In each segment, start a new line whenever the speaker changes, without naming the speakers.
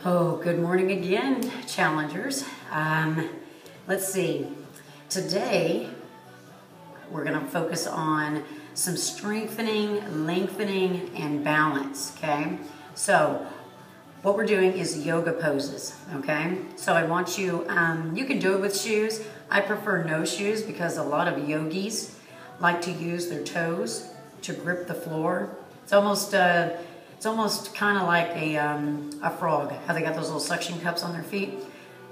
Oh, good morning again, challengers. Let's see. Today, we're going to focus on some strengthening, lengthening, and balance, okay? So, what we're doing is yoga poses, okay? So I want you, you can do it with shoes. I prefer no shoes because a lot of yogis like to use their toes to grip the floor. It's almost kind of like a frog, how they got those little suction cups on their feet.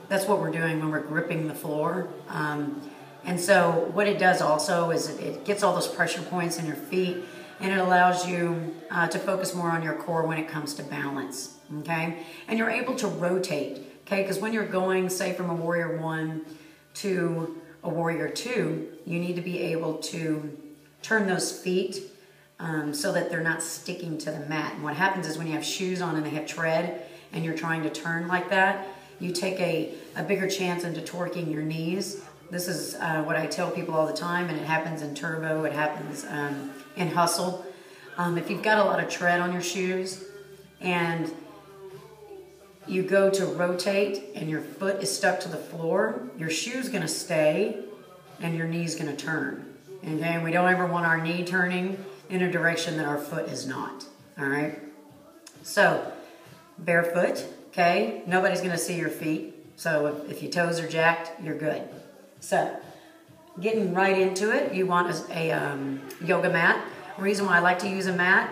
That's what we're doing when we're gripping the floor. And so what it does also is it gets all those pressure points in your feet, and it allows you to focus more on your core when it comes to balance, okay? And you're able to rotate, okay? Because when you're going, say, from a warrior 1 to a warrior 2, you need to be able to turn those feet so that they're not sticking to the mat. And what happens is when you have shoes on and they have tread and you're trying to turn like that, you take a bigger chance into torquing your knees. This is what I tell people all the time, and it happens in turbo, it happens in hustle. If you've got a lot of tread on your shoes and you go to rotate and your foot is stuck to the floor, your shoe's gonna stay and your knee's gonna turn. Okay, and we don't ever want our knee turning in a direction that our foot is not, all right? So, barefoot, okay? Nobody's gonna see your feet, so if your toes are jacked, you're good. So, getting right into it, you want a yoga mat. The reason why I like to use a mat,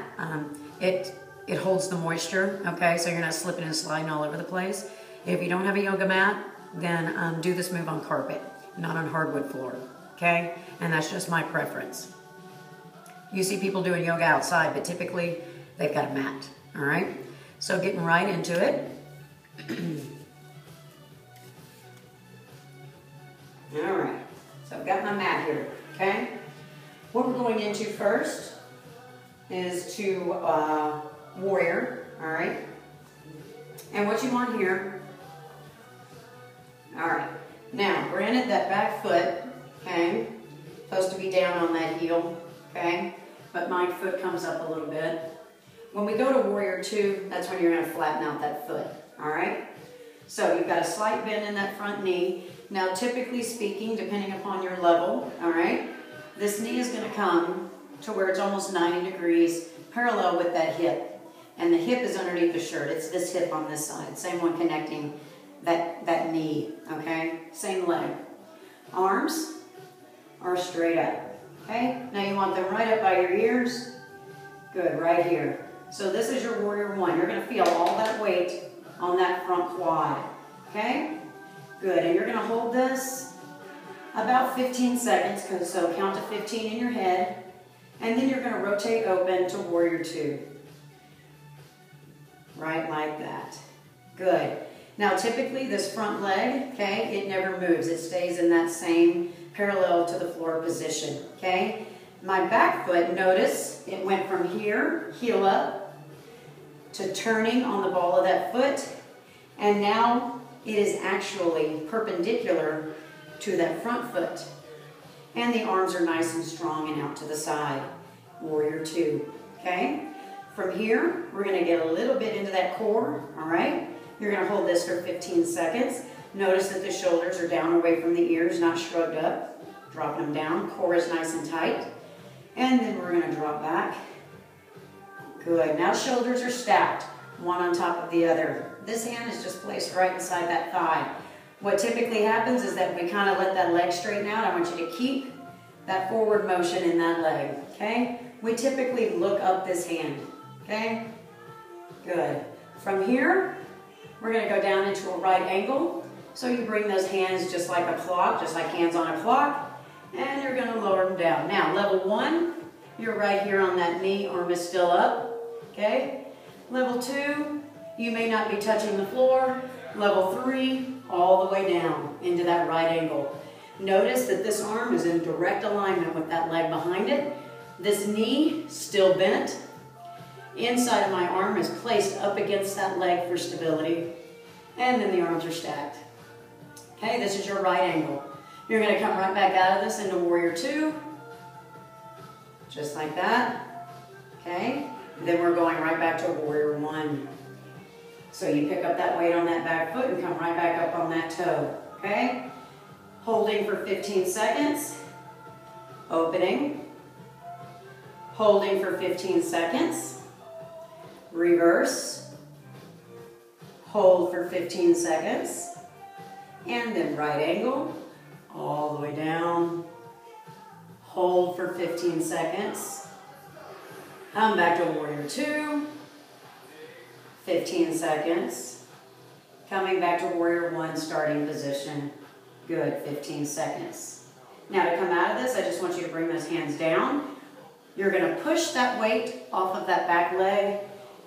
it holds the moisture, okay? So you're not slipping and sliding all over the place. If you don't have a yoga mat, then do this move on carpet, not on hardwood floor, okay? And that's just my preference. You see people doing yoga outside, but typically they've got a mat, all right? So getting right into it. All right, so I've got my mat here, okay? What we're going into first is to warrior, all right? And what you want here, all right. Now, granted that back foot, okay, supposed to be down on that heel, okay? But my foot comes up a little bit. When we go to warrior 2, that's when you're gonna flatten out that foot, all right? So you've got a slight bend in that front knee. Now, typically speaking, depending upon your level, all right, this knee is gonna come to where it's almost 90 degrees, parallel with that hip. And the hip is underneath the shirt. It's this hip on this side, same one connecting that knee, okay? Same leg. Arms are straight up, okay? Now you want them right up by your ears. Good, right here. So this is your warrior 1. You're gonna feel all that weight on that front quad, okay? Good, and you're gonna hold this about 15 seconds, so count to 15 in your head, and then you're gonna rotate open to warrior 2. Right like that. Good. Now typically this front leg, okay, it never moves. It stays in that same parallel to the floor position, okay? My back foot, notice, it went from here, heel up, to turning on the ball of that foot, and now it is actually perpendicular to that front foot. And the arms are nice and strong and out to the side. Warrior 2, okay? From here, we're gonna get a little bit into that core, all right? You're gonna hold this for 15 seconds. Notice that the shoulders are down away from the ears, not shrugged up. Dropping them down, core is nice and tight. And then we're gonna drop back. Good, now shoulders are stacked, one on top of the other. This hand is just placed right inside that thigh. What typically happens is that we kind of let that leg straighten out. I want you to keep that forward motion in that leg, okay? We typically look up this hand, okay? Good. From here, we're gonna go down into a right angle. So you bring those hands just like a clock, just like hands on a clock, and you're gonna lower them down. Now, level 1, you're right here on that knee, arm is still up, okay? Level 2, you may not be touching the floor. Level 3, all the way down into that right angle. Notice that this arm is in direct alignment with that leg behind it. This knee, still bent. Inside of my arm is placed up against that leg for stability. And then the arms are stacked. Okay, this is your right angle. You're gonna come right back out of this into warrior 2. Just like that, okay? Then we're going right back to a warrior 1. So you pick up that weight on that back foot and come right back up on that toe, okay? Holding for 15 seconds, opening, holding for 15 seconds, reverse, hold for 15 seconds, and then right angle, all the way down, hold for 15 seconds, come back to warrior two, 15 seconds, coming back to warrior one, starting position. Good, 15 seconds. Now to come out of this, I just want you to bring those hands down. You're going to push that weight off of that back leg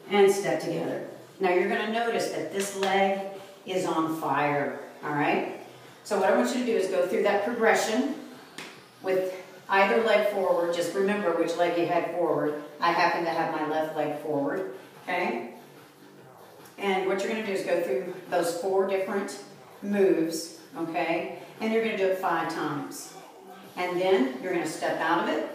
and step together. Now you're going to notice that this leg is on fire, all right? So what I want you to do is go through that progression with either leg forward. Just remember which leg you had forward. I happen to have my left leg forward, okay? And what you're going to do is go through those 4 different moves, okay? And you're going to do it 5 times. And then you're going to step out of it,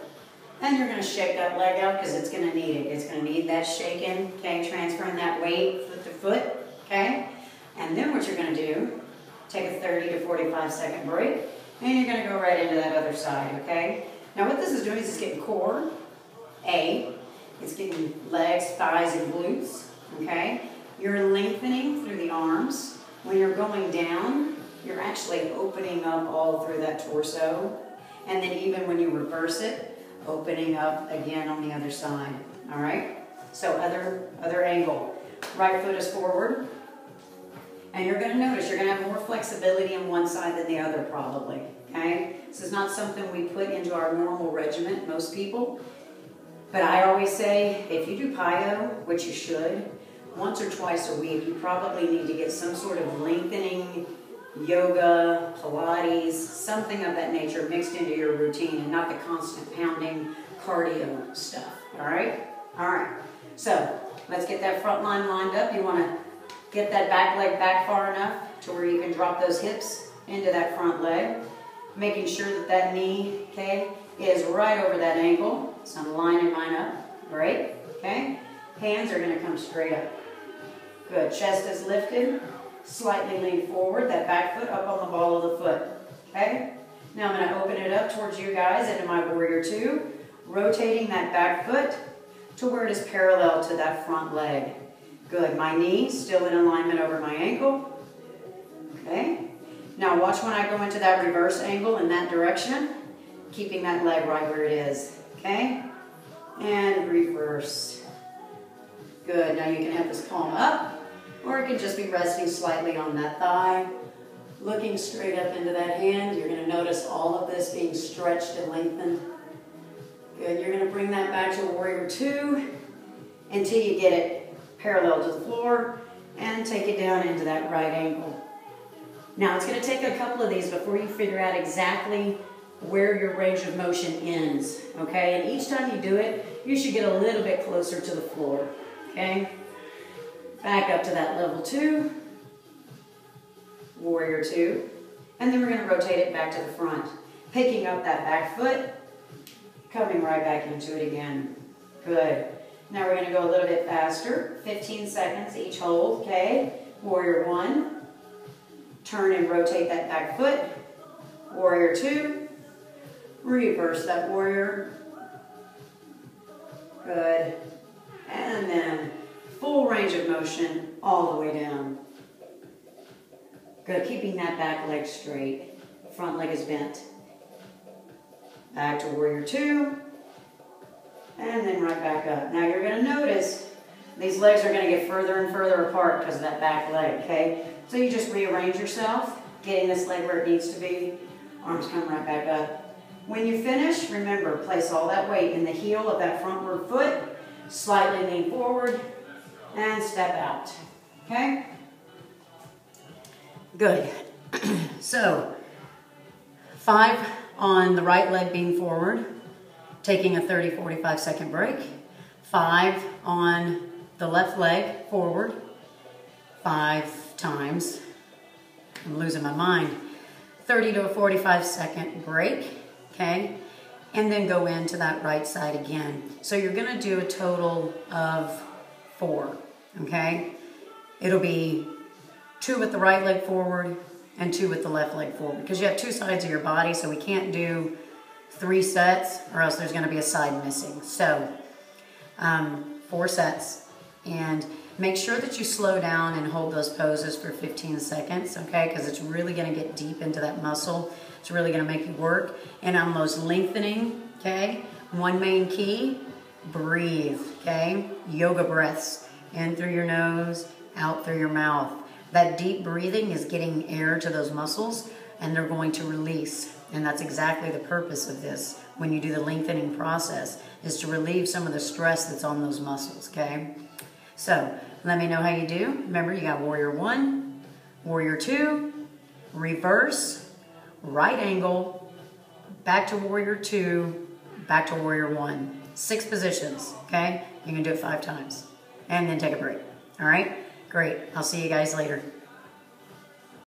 and you're going to shake that leg out because it's going to need it. It's going to need that shaking, okay? Transferring that weight foot to foot, okay? And then what you're going to do, take a 30 to 45 second break, and you're going to go right into that other side, okay? Now what this is doing is it's getting core, A, it's getting legs, thighs, and glutes, okay? You're lengthening through the arms. When you're going down, you're actually opening up all through that torso. And then even when you reverse it, opening up again on the other side, all right? So other angle. Right foot is forward. And you're going to notice you're going to have more flexibility on one side than the other probably, okay? This is not something we put into our normal regimen, most people. But I always say, if you do PIO, which you should, once or twice a week, you probably need to get some sort of lengthening, yoga, Pilates, something of that nature mixed into your routine and not the constant pounding cardio stuff, all right? All right, so let's get that front line lined up. You want to get that back leg back far enough to where you can drop those hips into that front leg, making sure that that knee, okay, is right over that ankle. So I'm lining mine up, great, okay? Hands are going to come straight up. Good, chest is lifted, slightly lean forward, that back foot up on the ball of the foot, okay? Now I'm going to open it up towards you guys into my warrior two, rotating that back foot to where it is parallel to that front leg. Good, my knee still in alignment over my ankle, okay? Now watch when I go into that reverse angle in that direction, keeping that leg right where it is, okay? And reverse. Good, now you can have this palm up, or it can just be resting slightly on that thigh, looking straight up into that hand. You're going to notice all of this being stretched and lengthened. Good, you're going to bring that back to warrior two until you get it parallel to the floor and take it down into that right ankle. Now it's going to take a couple of these before you figure out exactly where your range of motion ends, okay? And each time you do it, you should get a little bit closer to the floor, okay? Back up to that level two, warrior two, and then we're going to rotate it back to the front, picking up that back foot, coming right back into it again. Good. Now we're going to go a little bit faster, 15 seconds each hold, okay? Warrior one, turn and rotate that back foot, warrior two, reverse that warrior, good, and then full range of motion all the way down. Good, keeping that back leg straight, front leg is bent. Back to warrior two, and then right back up. Now you're going to notice these legs are going to get further and further apart because of that back leg, okay? So you just rearrange yourself, getting this leg where it needs to be, arms come right back up. When you finish, remember, place all that weight in the heel of that frontward foot, slightly lean forward, and step out, okay? Good. So, 5 on the right leg being forward, taking a 30-45 second break. 5 on the left leg forward, 5 times. I'm losing my mind. 30 to a 45 second break, okay? And then go into that right side again. So you're gonna do a total of 4, okay? it'll be 2 with the right leg forward and 2 with the left leg forward, because you have 2 sides of your body, so we can't do 3 sets or else there's going to be a side missing. So 4 sets, and make sure that you slow down and hold those poses for 15 seconds, okay, because it's really going to get deep into that muscle. It's really going to make you work. And on those lengthening, okay, one main key, breathe, okay, yoga breaths, in through your nose, out through your mouth. That deep breathing is getting air to those muscles, and they're going to release. And that's exactly the purpose of this when you do the lengthening process, is to relieve some of the stress that's on those muscles, okay? So let me know how you do. Remember, you got warrior 1, warrior 2, reverse, right angle, back to warrior 2, back to warrior 1. 6 positions, okay? You can do it 5 times. And then take a break, all right? Great. I'll see you guys later.